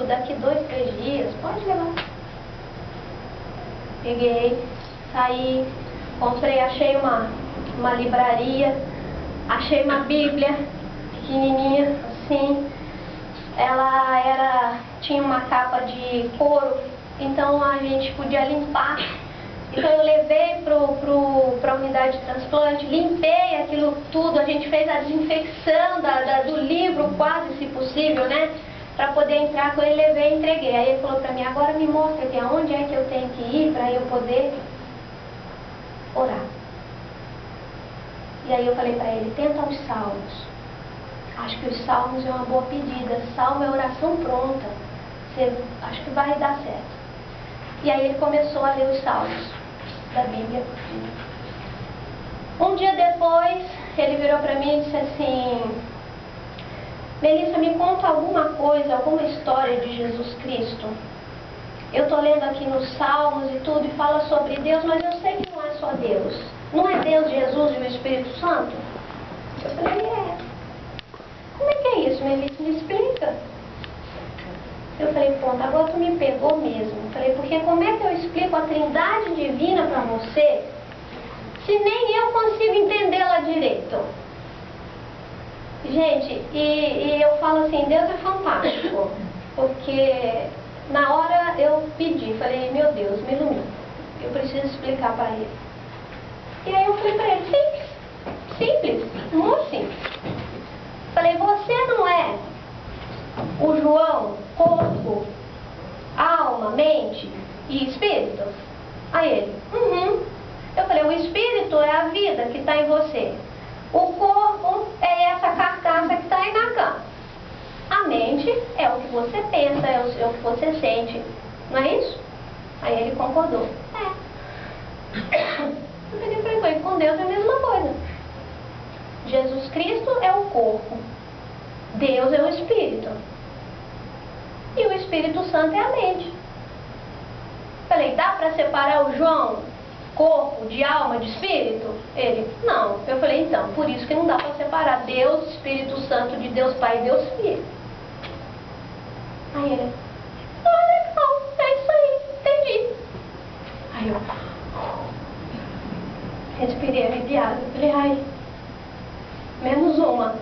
daqui 2, 3 dias, pode levar. Peguei, saí, comprei, achei uma livraria, achei uma Bíblia pequenininha, assim. Ela tinha uma capa de couro, então a gente podia limpar. Então eu levei para a unidade de transplante, limpei aquilo tudo, a gente fez a desinfecção do livro, quase, se possível, né? Para poder entrar com ele, levei e entreguei. Aí ele falou para mim, agora me mostra aqui aonde é que eu tenho que ir para eu poder orar. E aí eu falei para ele, tenta os salmos. Acho que os salmos é uma boa pedida. Salmo é oração pronta. Acho que vai dar certo. E aí ele começou a ler os salmos da Bíblia. Um dia depois, ele virou para mim e disse assim, Melissa, me conta alguma coisa, alguma história de Jesus Cristo. Eu estou lendo aqui nos salmos e tudo, e fala sobre Deus, mas eu sei que não é só Deus. Não é Deus, Jesus e o Espírito Santo? Eu falei, Como é que é isso, Melissa? Me explica. Eu falei, pronto, agora tu me pegou mesmo. Eu falei, porque como é que eu explico a Trindade Divina para você, se nem eu consigo entendê-la direito? Gente, e eu falo assim, Deus é fantástico, porque na hora eu pedi, falei, meu Deus, me ilumina, eu preciso explicar para ele. E aí eu falei para ele, simples, muito simples. Falei, você não é o João, corpo, alma, mente e espírito? Aí ele, Eu falei, o espírito é a vida que está em você. O corpo é essa carcaça que está aí na cama. A mente é o que você pensa, é o que você sente. Não é isso? Aí ele concordou. Eu peguei para ele, com Deus é a mesma coisa. Jesus Cristo é o corpo. Deus é o Espírito. E o Espírito Santo é a mente. Falei, dá para separar o João, corpo, de alma, de espírito? Ele, não. Eu falei, então, por isso que não dá para separar Deus, Espírito Santo, de Deus Pai e Deus Filho. Aí ele, legal, é isso aí, entendi. Aí eu respirei aliviada. Falei, ai, menos uma.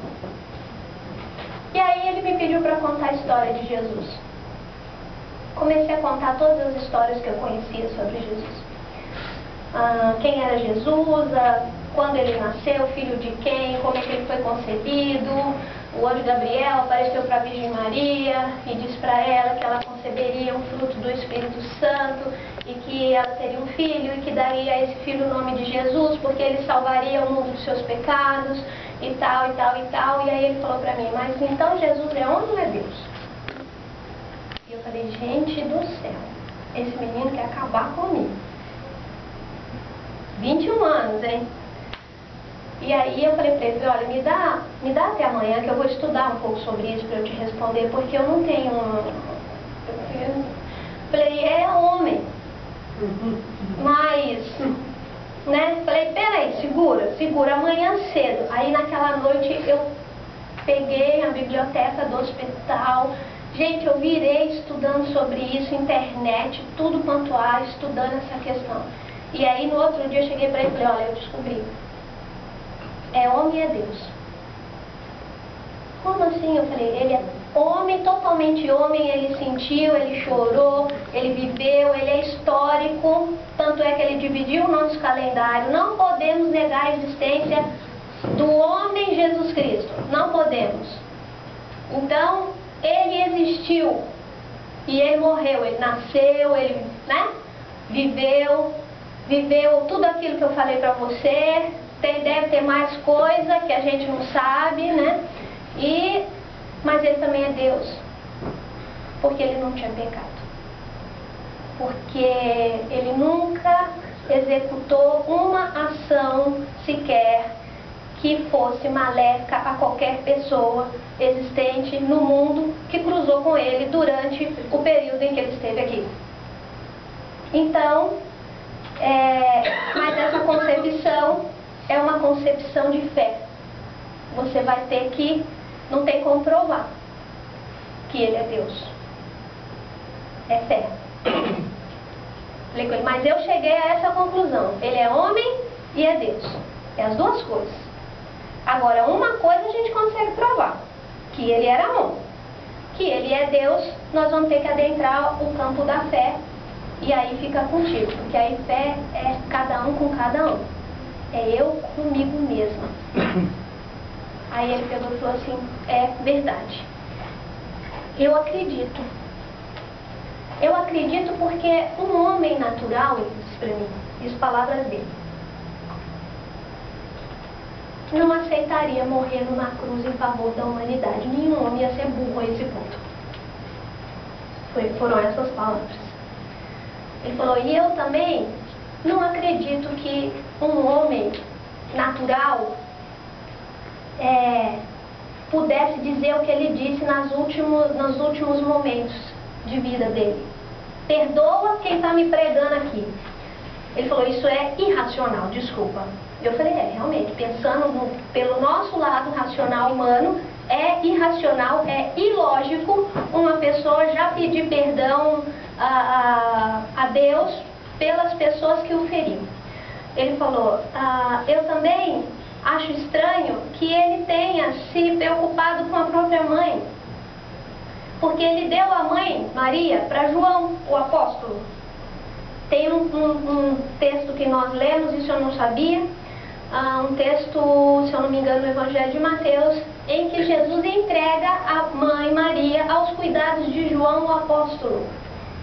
E aí ele me pediu para contar a história de Jesus. Comecei a contar todas as histórias que eu conhecia sobre Jesus. Quem era Jesus, quando ele nasceu, filho de quem, como é que ele foi concebido. O anjo Gabriel apareceu para a Virgem Maria e disse para ela que ela conceberia um fruto do Espírito Santo e que ela teria um filho e que daria a esse filho o nome de Jesus, porque ele salvaria o mundo dos seus pecados e tal, e tal, e tal. E aí ele falou para mim, mas então Jesus é homem ou é Deus? E eu falei, gente do céu, esse menino quer acabar comigo. 21 anos, hein? E aí eu falei para ele, olha, me dá até amanhã que eu vou estudar um pouco sobre isso para eu te responder, porque eu não tenho... Eu falei, é homem. Mas, né? Falei, peraí, segura, amanhã cedo. Aí naquela noite eu peguei a biblioteca do hospital. Gente, eu virei estudando sobre isso, internet, tudo quanto há, estudando essa questão. E aí no outro dia eu cheguei para ele e falei, olha, eu descobri. É homem e é Deus. Como assim? Eu falei, ele é homem, totalmente homem, ele sentiu, ele chorou, ele viveu, ele é histórico, tanto é que ele dividiu o nosso calendário. Não podemos negar a existência do homem Jesus Cristo, não podemos. Então, ele existiu e ele morreu, ele nasceu, ele, né, viveu tudo aquilo que eu falei para você. Deve ter mais coisa que a gente não sabe, né? Mas ele também é Deus, porque ele não tinha pecado, porque ele nunca executou uma ação sequer que fosse maléfica a qualquer pessoa existente no mundo que cruzou com ele durante o período em que ele esteve aqui. Então, mas essa concepção é uma concepção de fé. Você vai ter que, não tem como provar que ele é Deus. é fé. Falei com ele, mas eu cheguei a essa conclusão. Ele é homem e é Deus. É as duas coisas. Agora, uma coisa a gente consegue provar. Que ele era homem. Que ele é Deus, nós vamos ter que adentrar o campo da fé. E aí fica contigo. Porque aí fé é cada um com cada um. É eu comigo mesma. Aí ele pegou e falou assim, é verdade. Eu acredito. Eu acredito porque um homem natural, ele disse para mim, diz palavras dele, não aceitaria morrer numa cruz em favor da humanidade. Nenhum homem ia ser burro a esse ponto. Foram essas palavras. Ele falou, e eu também não acredito que um homem natural pudesse dizer o que ele disse nos últimos momentos de vida dele. Perdoa quem está me pregando aqui. Ele falou, isso é irracional, desculpa. Eu falei, realmente, pensando pelo nosso lado racional humano, é irracional, é ilógico uma pessoa já pedir perdão a Deus pelas pessoas que o feriram. Ele falou, eu também acho estranho que ele tenha se preocupado com a própria mãe, porque ele deu a mãe, Maria, para João, o apóstolo. Tem um texto que nós lemos, isso eu não sabia, um texto, se eu não me engano, no Evangelho de Mateus, em que Jesus entrega a mãe Maria aos cuidados de João, o apóstolo,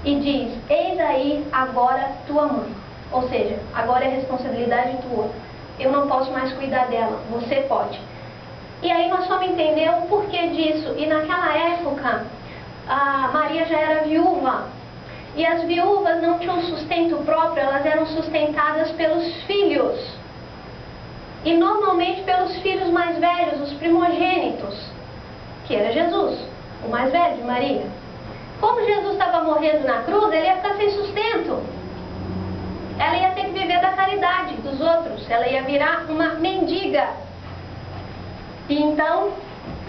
e diz, eis aí agora tua mãe. Ou seja, agora é responsabilidade tua. Eu não posso mais cuidar dela, você pode. E aí nós vamos entender o porquê disso. E naquela época, Maria já era viúva. E as viúvas não tinham sustento próprio, elas eram sustentadas pelos filhos. E normalmente pelos filhos mais velhos, os primogênitos, que era Jesus, o mais velho de Maria. Como Jesus estava morrendo na cruz, ele ia ficar sem sustento. Ela ia ter que viver da caridade dos outros, ela ia virar uma mendiga. E então,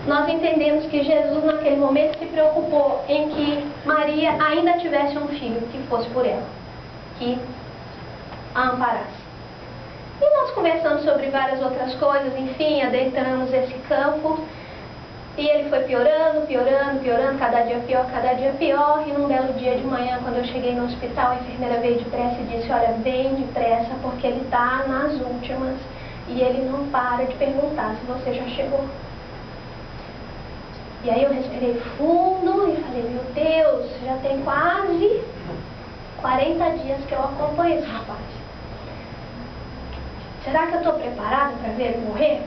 nós entendemos que Jesus naquele momento se preocupou em que Maria ainda tivesse um filho que fosse por ela, que a amparasse. E nós conversamos sobre várias outras coisas, enfim, adentramos esse campo. E ele foi piorando, piorando, piorando, cada dia pior. E num belo dia de manhã, quando eu cheguei no hospital, a enfermeira veio depressa e disse, olha, vem depressa, porque ele está nas últimas. E ele não para de perguntar se você já chegou. E aí eu respirei fundo e falei, meu Deus, já tem quase 40 dias que eu acompanho esse rapaz. Será que eu estou preparada para ver ele morrer?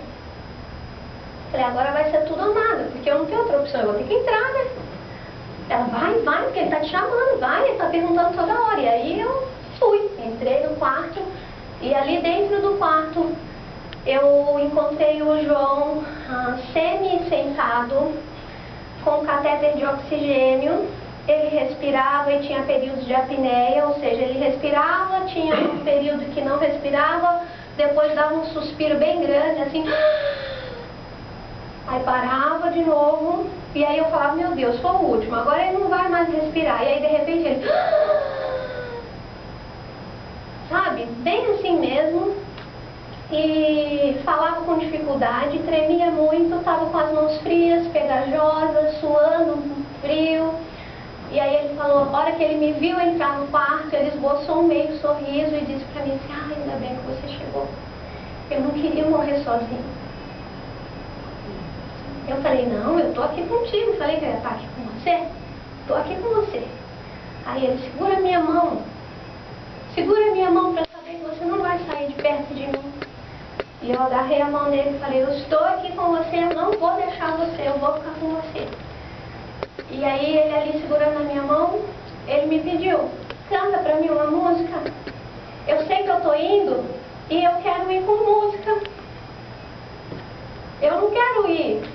Falei, agora vai ser tudo ou nada, porque eu não tenho outra opção, eu vou ter que entrar, né? Ela, vai, porque ele está te chamando, vai, ele está perguntando toda hora. E aí eu fui, entrei no quarto, e ali dentro do quarto eu encontrei o João semi-sentado, com catéter de oxigênio. Ele respirava e tinha períodos de apneia, ou seja, ele respirava, tinha um período que não respirava, depois dava um suspiro bem grande, assim, aí parava de novo, e aí eu falava, meu Deus, foi o último, agora ele não vai mais respirar. E aí de repente ele, sabe, bem assim mesmo, e falava com dificuldade, tremia muito, estava com as mãos frias, pegajosas, suando, frio. E aí ele falou, a hora que ele me viu entrar no quarto, ele esboçou um meio sorriso e disse pra mim assim, ainda bem que você chegou, eu não queria morrer sozinho. Eu falei, não, eu tô aqui contigo. Falei que eu ia estar aqui com você. Tô aqui com você. Aí ele, segura minha mão para saber que você não vai sair de perto de mim. E eu agarrei a mão dele e falei, eu estou aqui com você, eu não vou deixar você, eu vou ficar com você. E aí ele ali segurando a minha mão, ele me pediu, canta pra mim uma música. Eu sei que eu tô indo e eu quero ir com música. Eu não quero ir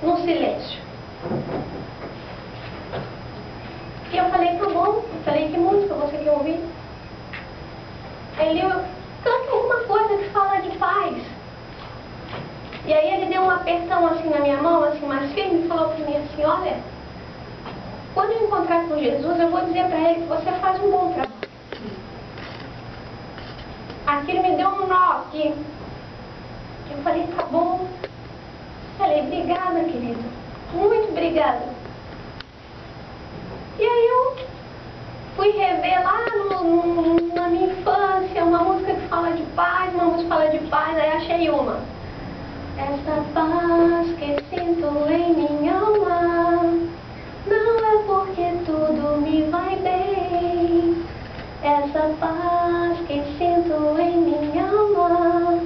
no silêncio. E eu falei, tá bom. Eu falei, que música você quer ouvir? Aí ele, canta alguma coisa que fala de paz. E aí ele deu um apertão assim na minha mão, assim mais firme, e falou pra mim assim, olha, quando eu encontrar com Jesus, eu vou dizer para ele que você faz um bom trabalho. Aquilo me deu um nó aqui. Eu falei, tá bom. Falei, obrigada, querido. Muito obrigada. E aí eu fui rever lá na minha infância uma música que fala de paz, uma música que fala de paz, aí achei uma. Esta paz que sinto em minha alma não é porque tudo me vai bem. Essa paz que sinto em minha alma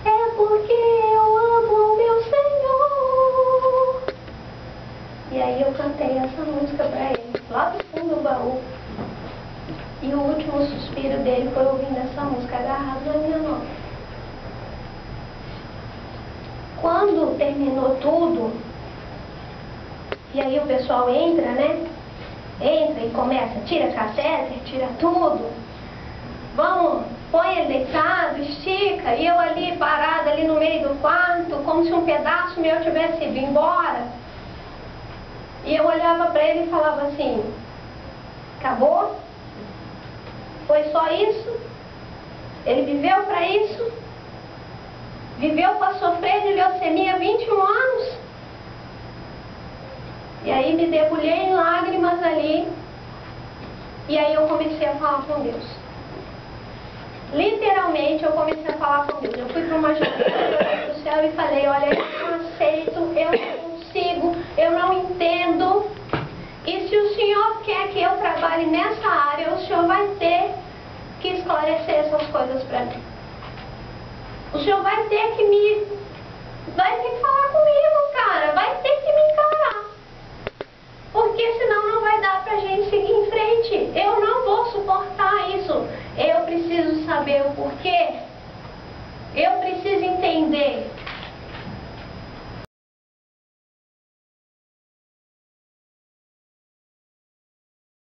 é porque eu amo o meu Senhor. E aí eu cantei essa música para ele, lá do fundo do baú. E o último suspiro dele foi ouvindo essa música agarrado na minha mão. Quando terminou tudo, e aí o pessoal entra, né? Entra e começa, tira catéter, tira tudo. Vamos, põe ele deitado, estica. E eu ali parada ali no meio do quarto, como se um pedaço meu tivesse ido embora. E eu olhava para ele e falava assim, acabou? Foi só isso? Ele viveu para isso? Viveu para sofrer de leucemia 21 anos? E aí me debulhei em lágrimas ali. E aí eu comecei a falar com Deus. Literalmente eu comecei a falar com Deus. Eu fui para uma janela do céu e falei, olha, eu não aceito, eu não consigo, eu não entendo. E se o Senhor quer que eu trabalhe nessa área, o Senhor vai ter que esclarecer essas coisas para mim. O Senhor vai ter que falar comigo, cara. Vai ter que me encarar. Porque senão não vai dar pra gente seguir em frente. Eu não vou suportar isso. Eu preciso saber o porquê. Eu preciso entender